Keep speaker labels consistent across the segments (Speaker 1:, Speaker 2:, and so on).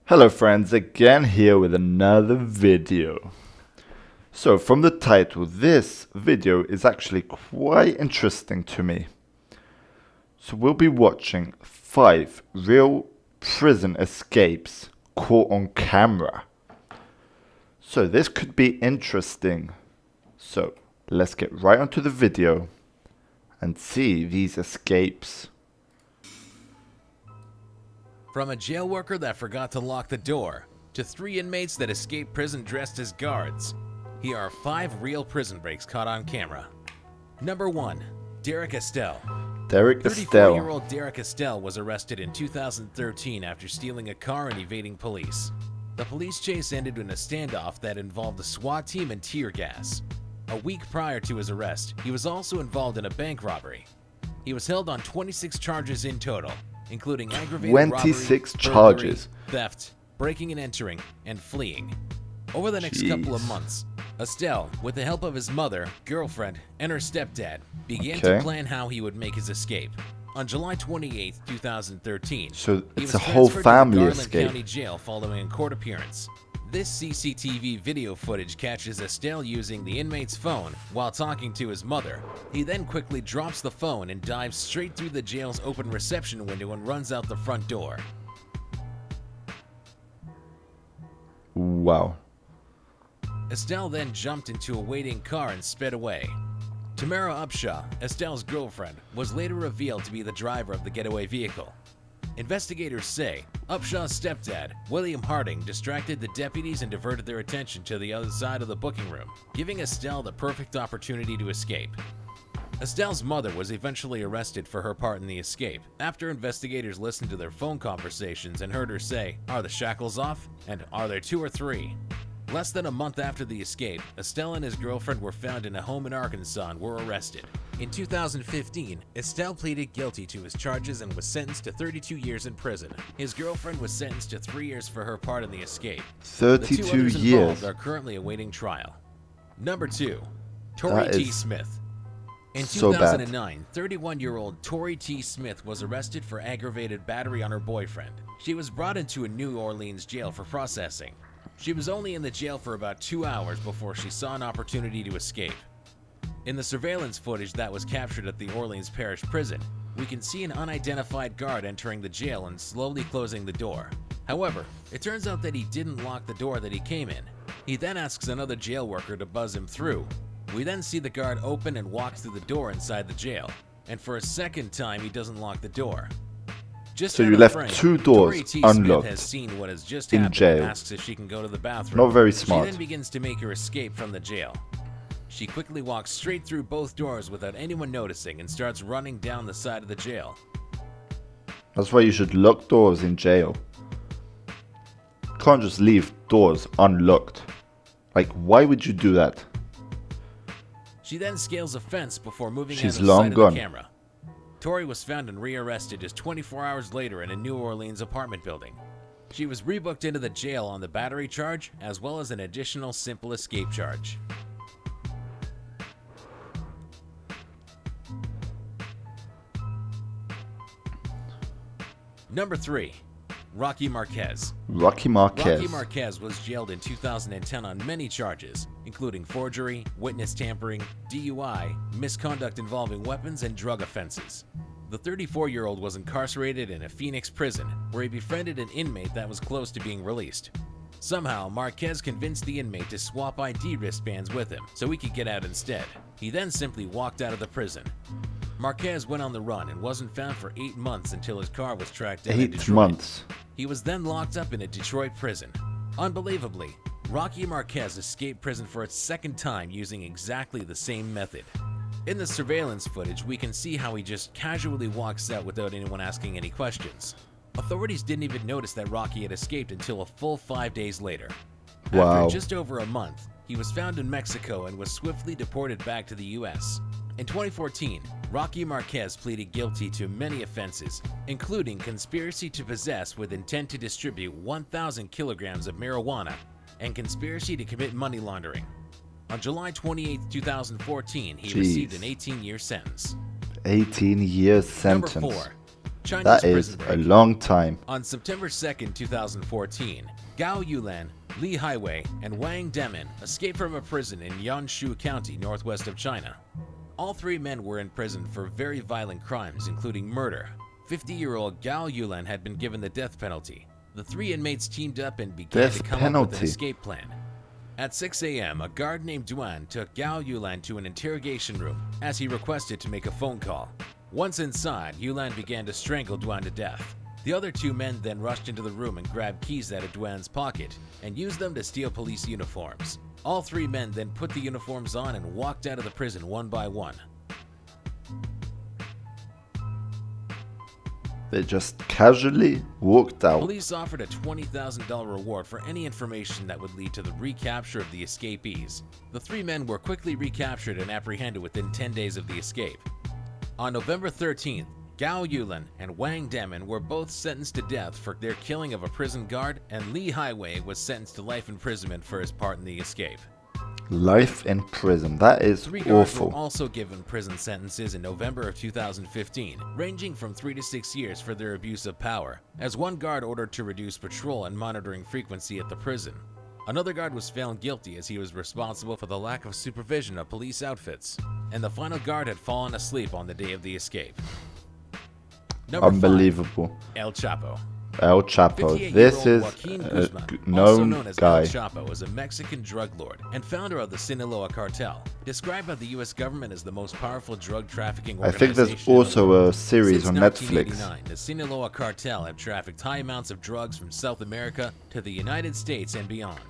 Speaker 1: Hello friends, again here with another video. So from the title, this video is actually quite interesting to me. So we'll be watching 5 real prison escapes caught on camera. So this could be interesting. So let's get right onto the video and see these escapes.
Speaker 2: From a jail worker that forgot to lock the door, to 3 inmates that escaped prison dressed as guards, here are 5 real prison breaks caught on camera. Number 1. Derek Estelle.
Speaker 1: Derek Estelle.
Speaker 2: 34-year-old Derek Estelle was arrested in 2013 after stealing a car and evading police. The police chase ended in a standoff that involved a SWAT team and tear gas. A week prior to his arrest, he was also involved in a bank robbery. He was held on 26 charges in total, including aggravated
Speaker 1: 26
Speaker 2: robbery,
Speaker 1: charges,
Speaker 2: theft, breaking and entering, and fleeing. Over the next couple of months, Estelle, with the help of his mother, girlfriend, and her stepdad, began to plan how he would make his escape. On July 28, 2013,
Speaker 1: so
Speaker 2: he
Speaker 1: it's
Speaker 2: was
Speaker 1: a whole
Speaker 2: transferred
Speaker 1: family
Speaker 2: to the Garland
Speaker 1: escape.
Speaker 2: County Jail following a court appearance. This CCTV video footage catches Estelle using the inmate's phone while talking to his mother. He then quickly drops the phone and dives straight through the jail's open reception window and runs out the front door.
Speaker 1: Wow.
Speaker 2: Estelle then jumped into a waiting car and sped away. Tamara Upshaw, Estelle's girlfriend, was later revealed to be the driver of the getaway vehicle. Investigators say Upshaw's stepdad, William Harding, distracted the deputies and diverted their attention to the other side of the booking room, giving Estelle the perfect opportunity to escape. Estelle's mother was eventually arrested for her part in the escape after investigators listened to their phone conversations and heard her say, "Are the shackles off?" and "Are there 2 or 3?" Less than a month after the escape, Estelle and his girlfriend were found in a home in Arkansas and were arrested. In 2015, Estelle pleaded guilty to his charges and was sentenced to 32 years in prison. His girlfriend was sentenced to 3 years for her part in the escape.
Speaker 1: 32
Speaker 2: the 2 others
Speaker 1: years.
Speaker 2: involved are currently awaiting trial. Number 2. Tori T Smith. In
Speaker 1: so
Speaker 2: 2009, 31-year-old Tori T Smith was arrested for aggravated battery on her boyfriend. She was brought into a New Orleans jail for processing. She was only in the jail for about 2 hours before she saw an opportunity to escape. In the surveillance footage that was captured at the Orleans Parish Prison, we can see an unidentified guard entering the jail and slowly closing the door. However, it turns out that he didn't lock the door that he came in. He then asks another jail worker to buzz him through. We then see the guard open and walk through the door inside the jail, and for a second time he doesn't lock the door. Just
Speaker 1: So you left 2 doors
Speaker 2: Tori T.
Speaker 1: unlocked
Speaker 2: Smith has seen what has just
Speaker 1: in
Speaker 2: happened
Speaker 1: jail.
Speaker 2: and asks if she can go to the bathroom.
Speaker 1: Not very smart.
Speaker 2: She then begins to make her escape from the jail. She quickly walks straight through both doors without anyone noticing and starts running down the side of the jail.
Speaker 1: That's why you should lock doors in jail. Can't just leave doors unlocked. Like, why would you do that?
Speaker 2: She then scales a fence before moving
Speaker 1: She's
Speaker 2: out of
Speaker 1: long
Speaker 2: sight
Speaker 1: gone.
Speaker 2: of the camera. Tori was found and rearrested just 24 hours later in a New Orleans apartment building. She was rebooked into the jail on the battery charge as well as an additional simple escape charge. Number 3. Rocky Marquez.
Speaker 1: Rocky Marquez.
Speaker 2: Rocky Marquez was jailed in 2010 on many charges, including forgery, witness tampering, DUI, misconduct involving weapons, and drug offenses. The 34-year-old was incarcerated in a Phoenix prison, where he befriended an inmate that was close to being released. Somehow, Marquez convinced the inmate to swap ID wristbands with him so he could get out instead. He then simply walked out of the prison. Marquez went on the run and wasn't found for 8 months until his car was tracked down in
Speaker 1: 8
Speaker 2: Detroit.
Speaker 1: months.
Speaker 2: He was then locked up in a Detroit prison. Unbelievably, Rocky Marquez escaped prison for its 2nd time using exactly the same method. In the surveillance footage, we can see how he just casually walks out without anyone asking any questions. Authorities didn't even notice that Rocky had escaped until a full 5 days later.
Speaker 1: Wow.
Speaker 2: After just over a month, he was found in Mexico and was swiftly deported back to the US. In 2014, Rocky Marquez pleaded guilty to many offenses, including conspiracy to possess with intent to distribute 1,000 kilograms of marijuana and conspiracy to commit money laundering. On July 28, 2014, he received an 18-year sentence.
Speaker 1: 18 years sentence.
Speaker 2: Number 4. Chinese
Speaker 1: That is
Speaker 2: prison
Speaker 1: a
Speaker 2: break.
Speaker 1: long time.
Speaker 2: On September 2nd, 2014, Gao Yulan, Li Haiwei, and Wang Demin escaped from a prison in Yanshu County, northwest of China. All three men were in prison for very violent crimes, including murder. 50-year-old Gao Yulan had been given the death penalty. The three inmates teamed up and began to come up with an escape plan. At 6 a.m., a guard named Duan took Gao Yulan to an interrogation room as he requested to make a phone call. Once inside, Yulan began to strangle Duan to death. The other two men then rushed into the room and grabbed keys out of Duan's pocket and used them to steal police uniforms. All three men then put the uniforms on and walked out of the prison one by one.
Speaker 1: They just casually walked out.
Speaker 2: Police offered a $20,000 reward for any information that would lead to the recapture of the escapees. The three men were quickly recaptured and apprehended within 10 days of the escape. On November 13th, Gao Yulan and Wang Demin were both sentenced to death for their killing of a prison guard, and Li Haiwei was sentenced to life imprisonment for his part in the escape.
Speaker 1: Life in prison. That is
Speaker 2: Three guards
Speaker 1: awful.
Speaker 2: were also given prison sentences in November of 2015, ranging from 3 to 6 years for their abuse of power, as one guard ordered to reduce patrol and monitoring frequency at the prison. Another guard was found guilty as he was responsible for the lack of supervision of police outfits, and the final guard had fallen asleep on the day of the escape. Number
Speaker 1: Unbelievable.
Speaker 2: 5, El Chapo.
Speaker 1: El Chapo. This is
Speaker 2: Joaquin
Speaker 1: a
Speaker 2: Guzman, also
Speaker 1: known
Speaker 2: known as
Speaker 1: guy.
Speaker 2: El Chapo, is a Mexican drug lord and founder of the Sinaloa cartel, described by the U.S. government as the most powerful drug trafficking
Speaker 1: I
Speaker 2: organization.
Speaker 1: think there's also a series
Speaker 2: Since
Speaker 1: on Netflix.
Speaker 2: 1989, the Sinaloa cartel have trafficked high amounts of drugs from South America to the United States and beyond.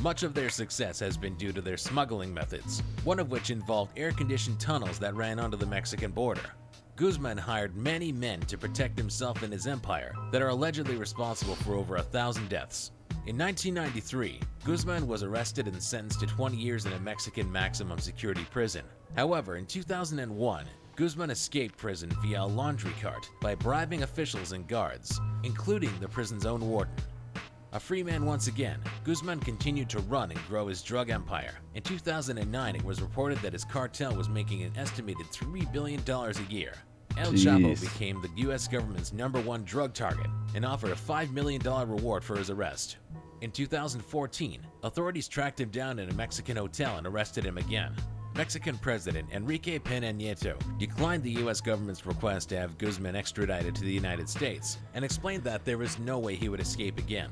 Speaker 2: Much of their success has been due to their smuggling methods, one of which involved air-conditioned tunnels that ran onto the Mexican border. Guzman hired many men to protect himself and his empire that are allegedly responsible for over 1,000 deaths. In 1993, Guzman was arrested and sentenced to 20 years in a Mexican maximum security prison. However, in 2001, Guzman escaped prison via a laundry cart by bribing officials and guards, including the prison's own warden. A free man once again, Guzman continued to run and grow his drug empire. In 2009, it was reported that his cartel was making an estimated $3 billion a year. El Chapo became the U.S. government's #1 drug target and offered a $5 million reward for his arrest. In 2014, authorities tracked him down in a Mexican hotel and arrested him again. Mexican President Enrique Peña Nieto declined the U.S. government's request to have Guzman extradited to the United States and explained that there was no way he would escape again.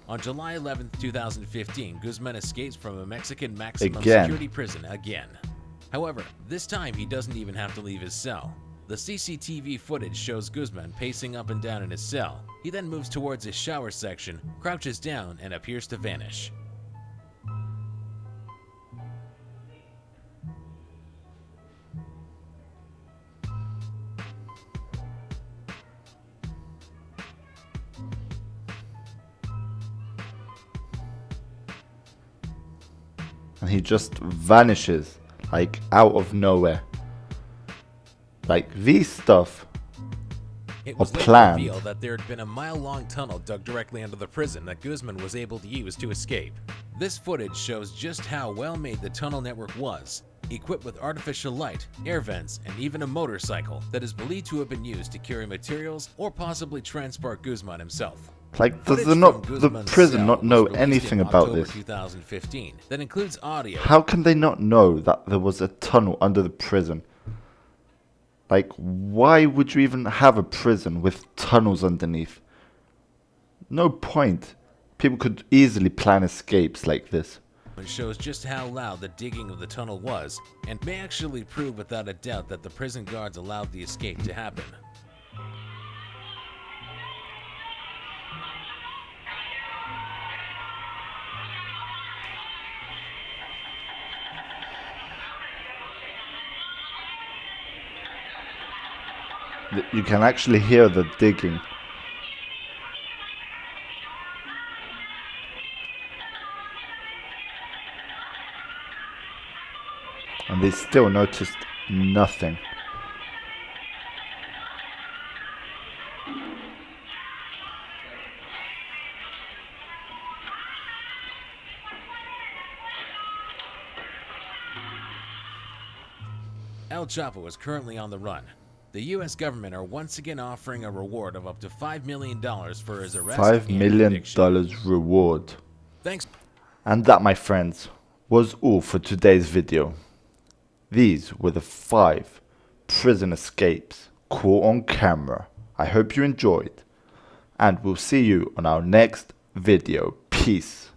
Speaker 2: On July 11, 2015, Guzman escapes from a Mexican maximum security prison again. However, this time he doesn't even have to leave his cell. The CCTV footage shows Guzman pacing up and down in his cell. He then moves towards his shower section, crouches down, and appears to vanish.
Speaker 1: And he just vanishes, like out of nowhere. Like these stuff
Speaker 2: It
Speaker 1: are
Speaker 2: was later
Speaker 1: planned.
Speaker 2: revealed that there had been a mile-long tunnel dug directly under the prison that Guzman was able to use to escape. This footage shows just how well made the tunnel network was, equipped with artificial light, air vents, and even a motorcycle that is believed to have been used to carry materials or possibly transport Guzman himself.
Speaker 1: Like, does
Speaker 2: Footage
Speaker 1: the
Speaker 2: from Guzman's
Speaker 1: prison
Speaker 2: cell
Speaker 1: not
Speaker 2: was
Speaker 1: know
Speaker 2: released
Speaker 1: anything
Speaker 2: in
Speaker 1: about
Speaker 2: October
Speaker 1: this?
Speaker 2: 2015 that includes audio.
Speaker 1: How can they not know that there was a tunnel under the prison? Like, why would you even have a prison with tunnels underneath? No point. People could easily plan escapes like this.
Speaker 2: It shows just how loud the digging of the tunnel was, and may actually prove without a doubt that the prison guards allowed the escape to happen.
Speaker 1: You can actually hear the digging. And they still noticed nothing.
Speaker 2: El Chapo is currently on the run. The U.S. government are once again offering a reward of up to $5 million for his arrest
Speaker 1: $5
Speaker 2: and
Speaker 1: million
Speaker 2: conviction.
Speaker 1: reward.
Speaker 2: Thanks.
Speaker 1: And that, my friends, was all for today's video. These were the 5 prison escapes caught on camera. I hope you enjoyed, and we'll see you on our next video. Peace.